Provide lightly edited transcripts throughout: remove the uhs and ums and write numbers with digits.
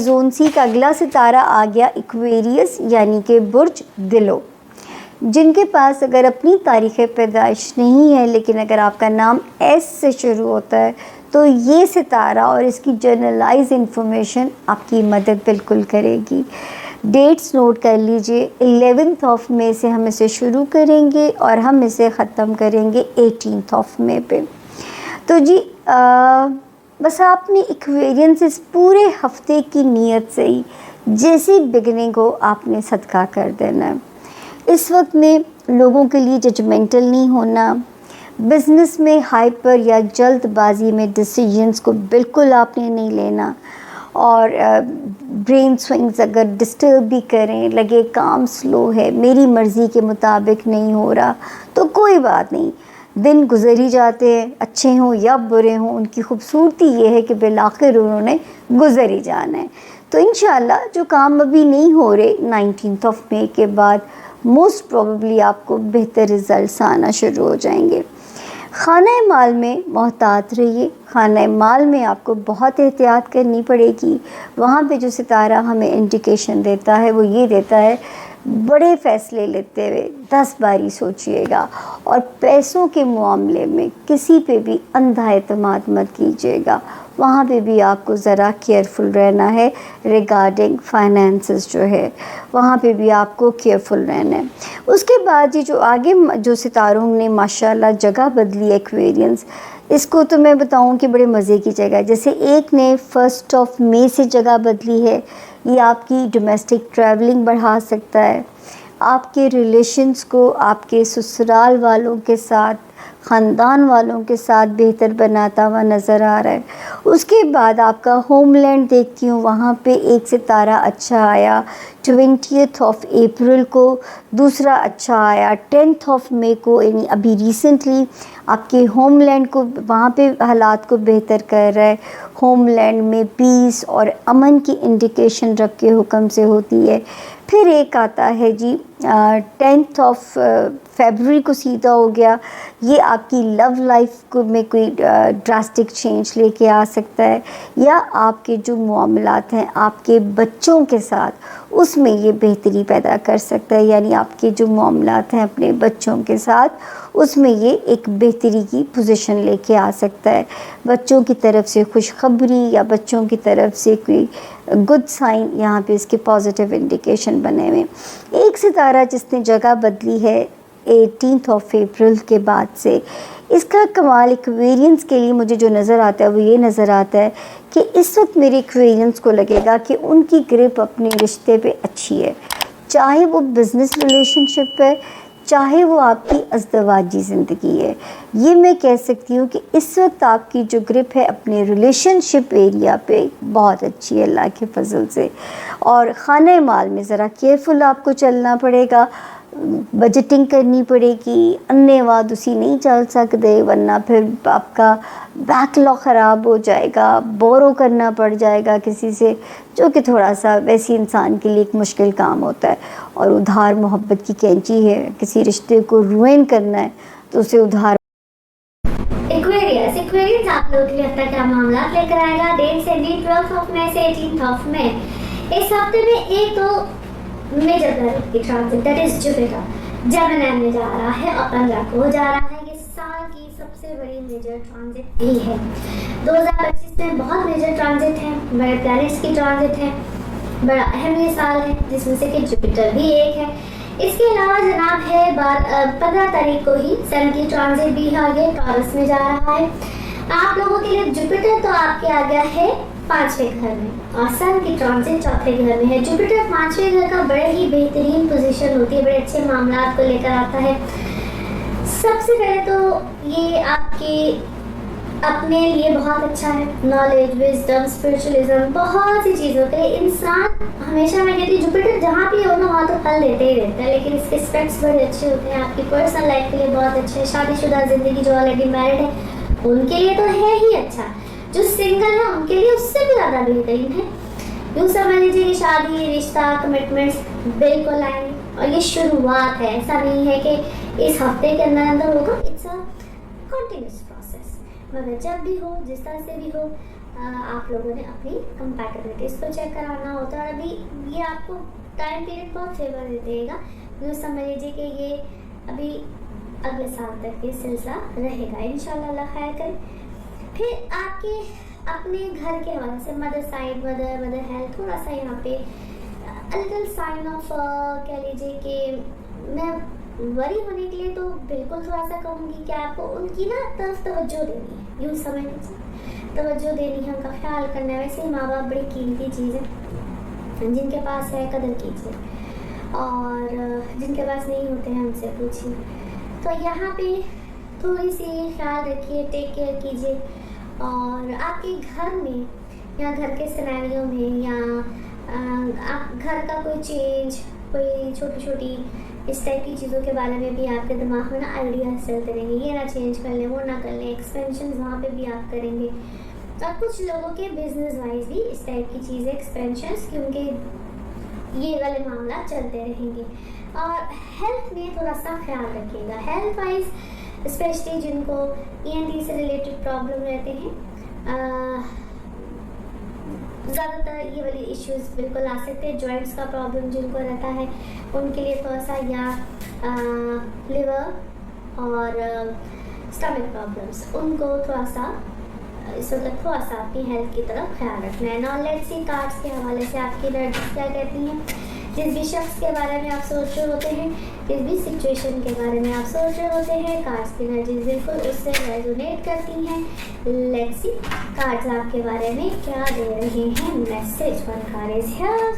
Zone सी का अगला सितारा आ गया एक्वेरियस यानी कि बुर्ज दिलो, जिनके पास अगर अपनी तारीख़ पैदाइश नहीं है लेकिन अगर आपका नाम एस से शुरू होता है तो ये सितारा और इसकी जनरलाइज इंफॉर्मेशन आपकी मदद बिल्कुल करेगी। डेट्स नोट कर लीजिए, 11th ऑफ मई से हम इसे शुरू करेंगे और हम इसे ख़त्म करेंगे 18th ऑफ मई पे। तो जी बस आपने एक्वेरियंस इस पूरे हफ्ते की नीयत से ही जैसी बिगनिंग हो आपने सदका कर देना है। इस वक्त में लोगों के लिए जजमेंटल नहीं होना, बिज़नेस में हाइपर या जल्दबाजी में डिसीजंस को बिल्कुल आपने नहीं लेना, और ब्रेन स्विंग्स अगर डिस्टर्ब भी करें, लगे काम स्लो है, मेरी मर्ज़ी के मुताबिक नहीं हो रहा, तो कोई बात नहीं, दिन गुजर ही जाते हैं, अच्छे हों या बुरे हों, उनकी खूबसूरती ये है कि बिलाखिर उन्होंने गुजर ही जाना है। तो इंशाअल्लाह जो काम अभी नहीं हो रहे 19th ऑफ मई के बाद मोस्ट प्रोबेबली आपको बेहतर रिज़ल्ट्स आना शुरू हो जाएंगे। खाना माल में मोहतात रहिए, खाना माल में आपको बहुत एहतियात करनी पड़ेगी। वहाँ पे जो सितारा हमें इंडिकेशन देता है वो ये देता है बड़े फ़ैसले लेते हुए 10 बारी सोचिएगा, और पैसों के मामले में किसी पे भी अंधा एतमाद मत कीजिएगा। वहाँ पे भी आपको ज़रा केयरफुल रहना है रिगार्डिंग फाइनेंसेस जो है, वहाँ पे भी आपको केयरफुल रहना है। उसके बाद ये जो आगे जो सितारों ने माशाल्लाह जगह बदली एक्वेरियंस, इसको तो मैं बताऊं कि बड़े मज़े की जगह है। जैसे एक ने 1 ऑफ मई से जगह बदली है, ये आपकी डोमेस्टिक ट्रैवलिंग बढ़ा सकता है, आपके रिलेशंस को आपके ससुराल वालों के साथ, ख़ानदान वालों के साथ बेहतर बनाता हुआ नज़र आ रहा है। उसके बाद आपका होमलैंड देखती हूँ, वहाँ पे एक सितारा अच्छा आया 20th ऑफ अप्रैल को, दूसरा अच्छा आया 10th ऑफ मई को, यानी अभी रिसेंटली आपके होमलैंड को, वहाँ पे हालात को बेहतर कर रहा है। होमलैंड में पीस और अमन की इंडिकेशन रब के हुक्म से होती है। फिर एक आता है जी 10th ऑफ फरवरी को सीधा हो गया, ये आपकी लव लाइफ को में कोई ड्रास्टिक चेंज लेके आ सकता है, या आपके जो मामलात हैं आपके बच्चों के साथ उसमें ये बेहतरी पैदा कर सकता है। यानी आपके जो मामलात हैं अपने बच्चों के साथ उसमें ये एक बेहतरी की पोजीशन लेके आ सकता है। बच्चों की तरफ से खुशखबरी या बच्चों की तरफ से कोई गुड साइन यहाँ पे इसके पॉजिटिव इंडिकेशन बने हुए। एक सितारा जिसने जगह बदली है 18th ऑफ अप्रैल के बाद से, इसका कमाल एक्वेरियंस के लिए मुझे जो नज़र आता है वो ये नज़र आता है कि इस वक्त मेरे एक्वेरियंस को लगेगा कि उनकी ग्रिप अपने रिश्ते पे अच्छी है, चाहे वो बिज़नेस रिलेशनशिप है, चाहे वो आपकी अज़दवाजी ज़िंदगी है। ये मैं कह सकती हूँ कि इस वक्त आपकी जो ग्रिप है अपने रिलेशनशिप एरिया पे बहुत अच्छी है अल्लाह के फजल से। और खाने माल में ज़रा केयरफुल आपको चलना पड़ेगा, बजटिंग करनी पड़ेगी, अन्नेवाद उसी नहीं चल सकते, वरना फिर आपका बैकलॉग ख़राब हो जाएगा, बोरो करना पड़ जाएगा किसी से, जो कि थोड़ा सा वैसी इंसान के लिए एक मुश्किल काम होता है। और उधार मोहब्बत की कैंची है, किसी रिश्ते को रुइन करना है तो उसे उधार। एक्वेरियस आप लोगों के लिए अपना क्या मामला लेकर आएगा। डेट से 12th ऑफ मई से 18th ऑफ मई। इस हफ्ते में एक तो मेजर प्लैनेट की transit that is Jupiter Gemini में जा रहा है और 15 को जा रहा है। ये साल की सबसे बड़ी मेजर ट्रांजिट भी है। 2025 में बहुत मेजर ट्रांजिट है, बड़े प्लैनेट्स की ट्रांजिट है, बड़ा अहम ये साल है जिसमें से कि जुपिटर भी एक है। इसके अलावा जनाब है 15 तारीख को ही सन की ट्रांजिट भी आगे टॉरस में जा रहा है। आप लोगों के लिए जुपिटर तो आपके आ गया है 5वें घर में और सन की ट्रांजिट 4थे घर में है। जुपिटर 5वें घर का बड़े ही बेहतरीन पोजीशन होती है, बड़े अच्छे मामलात को लेकर आता है। सबसे पहले तो ये आपके अपने लिए बहुत अच्छा है, नॉलेज, विजडम, स्पिरिचुअलिज्म, बहुत सी चीज़ों के लिए इंसान हमेशा, मैं कहती हूँ जुपिटर जहाँ भी हो ना वहाँ तो फल देते ही रहता है, लेकिन इसके एस्पेक्ट्स बड़े अच्छे होते हैं। आपकी पर्सनल लाइफ के लिए बहुत अच्छे है, शादीशुदा ज़िंदगी जो ऑलरेडी मैरिड है उनके लिए तो है ही अच्छा, जो सिंगल है उनके लिए उससे भी ज़्यादा बेहतरीन है। यूँ समझ लीजिए कि शादी, रिश्ता, कमिटमेंट्स बिल्कुल आएंगे और ये शुरुआत है, ऐसा नहीं है कि इस हफ्ते के अंदर होगा, इट्स अ कंटिन्यूस प्रोसेस। मगर जब भी हो, जिस तरह से भी हो, आप लोगों ने अपनी कंपैटिबिलिटीज को चेक कराना होता है। और अभी ये आपको टाइम पीरियड बहुत फेवर देगा, तो समझ लीजिए कि ये अभी अगले साल तक ये सिलसिला रहेगा इंशाल्लाह, अल्लाह खैर करे। फिर आपके अपने घर के हवाले से मदर साइड, मदर हेल्थ, थोड़ा सा यहाँ पे लिटिल साइन ऑफ कह लीजिए कि मैं वरी होने के लिए तो बिल्कुल थोड़ा सा कहूँगी कि आपको उनकी ना तरफ तवज्जो देनी है, यूँ समझ लीजिए, तवज्जो देनी है, उनका ख्याल करना है। वैसे ही माँ बाप बड़ी कीमती चीज़ है, जिनके पास है कदर कीजिए, और जिनके पास नहीं होते हैं उनसे पूछिए। तो यहाँ पे थोड़ी सी ख्याल रखिए, टेक केयर कीजिए। और आपके घर में या घर के सिनेरियो में या आप घर का कोई चेंज, कोई छोटी छोटी इस टाइप की चीज़ों के बारे में भी आपके दिमाग में ना आइडियाज चलते रहेंगे, ये ना चेंज कर लें, वो ना कर लें, एक्सपेंशन वहाँ पे भी आप करेंगे। और कुछ लोगों के बिजनेस वाइज भी इस टाइप की चीज़ें एक्सपेंशंस, क्योंकि ये वाले मामला चलते रहेंगे। और हेल्थ में थोड़ा सा ख्याल रखिएगा, हेल्थ वाइज स्पेशली जिनको ENT से रिलेटेड प्रॉब्लम रहते हैं, ज़्यादातर ये वाली इश्यूज बिल्कुल आ सकते हैं। जॉइंट्स का प्रॉब्लम जिनको रहता है उनके लिए थोड़ा सा, या लिवर और स्टमक प्रॉब्लम्स, उनको थोड़ा सा इस वक्त थोड़ा सा अपनी हेल्थ की तरफ ख्याल रखना है। नाउ लेट्स सी कार्ड्स के हवाले से आपकी एनर्जी क्या कहती हैं। जिस भी शख्स के बारे में आप सोच रहे होते हैं, जिस भी सिचुएशन के बारे में आप सोच रहे होते हैं, कार्ड्स की एनर्जी बिल्कुल उससे रेजोनेट करती हैं। लेट्स सी कार्ड्स आपके बारे में क्या दे रहे हैं message. One card is here.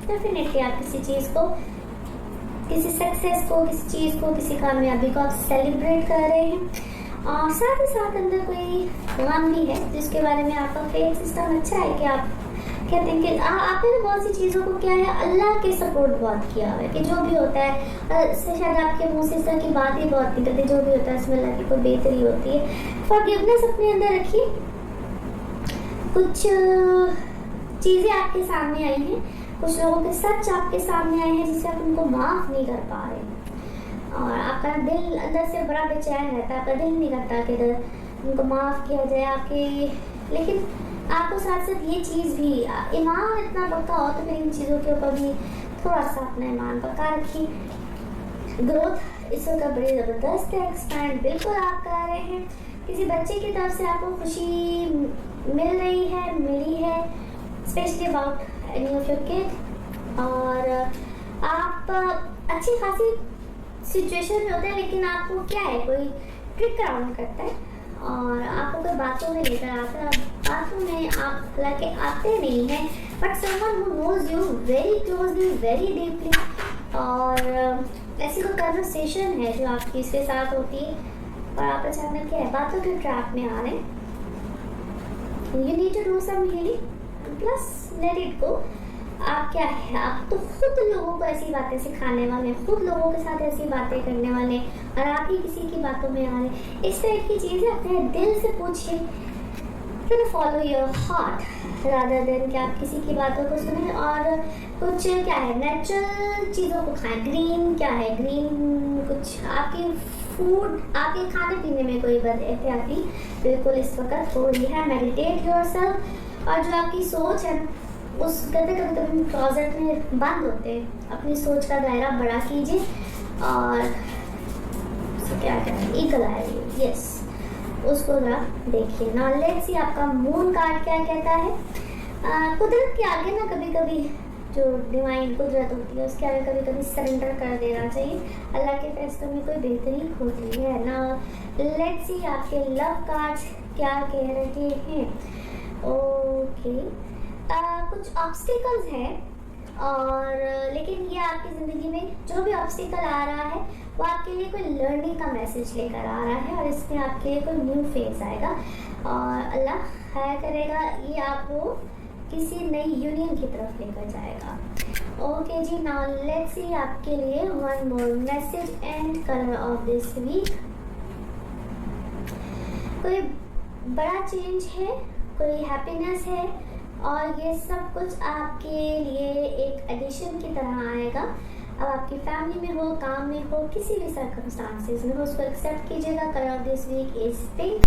Definitely आप किसी चीज़ को, किसी सक्सेस को, किसी चीज़ को, किसी कामयाबी को आप सेलिब्रेट कर रहे हैं, और साथ ही साथ अंदर कोई गम भी है जिसके बारे में आपका फेथ सिस्टम अच्छा है कि आप कहते हैं कि आपने तो बहुत सी चीज़ों को क्या है, अल्लाह के सपोर्ट बहुत किया हुआ है कि जो भी होता है, शायद आपके मुँह से इस तरह की बात ही बहुत निकलती, जो भी होता है इसमें अल्लाह की कोई बेहतरी होती है। फॉरगिवनेस अपने अंदर रखिए। कुछ चीज़ें आपके सामने आई हैं, कुछ लोगों के सच आपके सामने आए हैं जिसे आप उनको माफ़ नहीं कर पा रहे, और आपका दिल अंदर से बड़ा बेचैन रहता है, आपका दिल नहीं करता कि उनको माफ़ किया जाए आपके। लेकिन आपको साथ साथ ये चीज़ भी, ईमान इतना पक्का हो तो फिर इन चीज़ों के ऊपर भी थोड़ा सा अपना ईमान पक्का रखिए। ग्रोथ इस वक्त बड़ी ज़बरदस्त है, एक्सपैंड बिल्कुल आप कर रहे हैं। किसी बच्चे की तरफ से आपको खुशी मिल रही है, मिली है, specially about any of your kid. और आप अच्छी खासी सिचुएशन में होते हैं, लेकिन आपको क्या है, कोई ट्रिक अराउंड करता है और आपको कोई बातों में लेकर आता है। बातों में आप हालांकि आते नहीं हैं, but someone who knows you very closely, very deeply, और ऐसी कोई कन्वर्सेशन है जो आपकी इसके साथ होती है और आप अचानक क्या है, बातों के ट्रैप में आ रहे हैं। You need to do some healing plus let it go. आप क्या है, आप तो खुद लोगों को ऐसी बातें सिखाने वाले हैं, खुद लोगों के साथ ऐसी बातें करने वाले हैं, और आप ही किसी की बातों में आ रहे हैं। इस टाइप की चीज़ें अपने दिल से पूछिए, फिर follow your heart rather than कि आप किसी की बातों को सुने। और कुछ क्या है, नेचुरल चीज़ों को खाएं। ग्रीन क्या है, ग्रीन कुछ आपकी फूड, आपके खाने पीने में कोई बदएहतियाती बिल्कुल इस वक्त हो रही है। मेडिटेट योरसेल्फ, और जो आपकी सोच है उस कहते कभी कभी क्लोजेट में बंद होते हैं, अपनी सोच का दायरा बड़ा कीजिए। और क्या करें, ईगल आई, यस, उसको जरा देखिए। नाउ लेट्स सी आपका मून कार्ड क्या कहता है। कुदरत के आगे ना कभी कभी जो डिवाइन कुदरत होती है उसके आगे कभी कभी सरेंडर कर देना चाहिए। अल्लाह के फैसलों में कोई बेहतरी होती है ना। लेट्स सी आपके लव कार्ड्स क्या कह रहे हैं। ओके, कुछ ऑब्स्टिकल्स हैं, और लेकिन ये आपकी ज़िंदगी में जो भी ऑब्स्टिकल आ रहा है वो आपके लिए कोई लर्निंग का मैसेज लेकर आ रहा है, और इसमें आपके लिए कोई न्यू फेज आएगा, और अल्लाह खैर करेगा, ये आपको किसी नई यूनियन की तरफ लेकर जाएगा। ओके जी, नाउ लेट्स सी आपके लिए one more message and colour of this week. कोई बड़ा चेंज है, कोई हैप्पीनेस है, और ये सब कुछ आपके लिए एक एडिशन की तरह आएगा। अब आपकी फैमिली में हो, काम में हो, किसी भी सर्कमस्टांसेस में हो, उसको एक्सेप्ट कीजिएगा। Colour of this week is pink.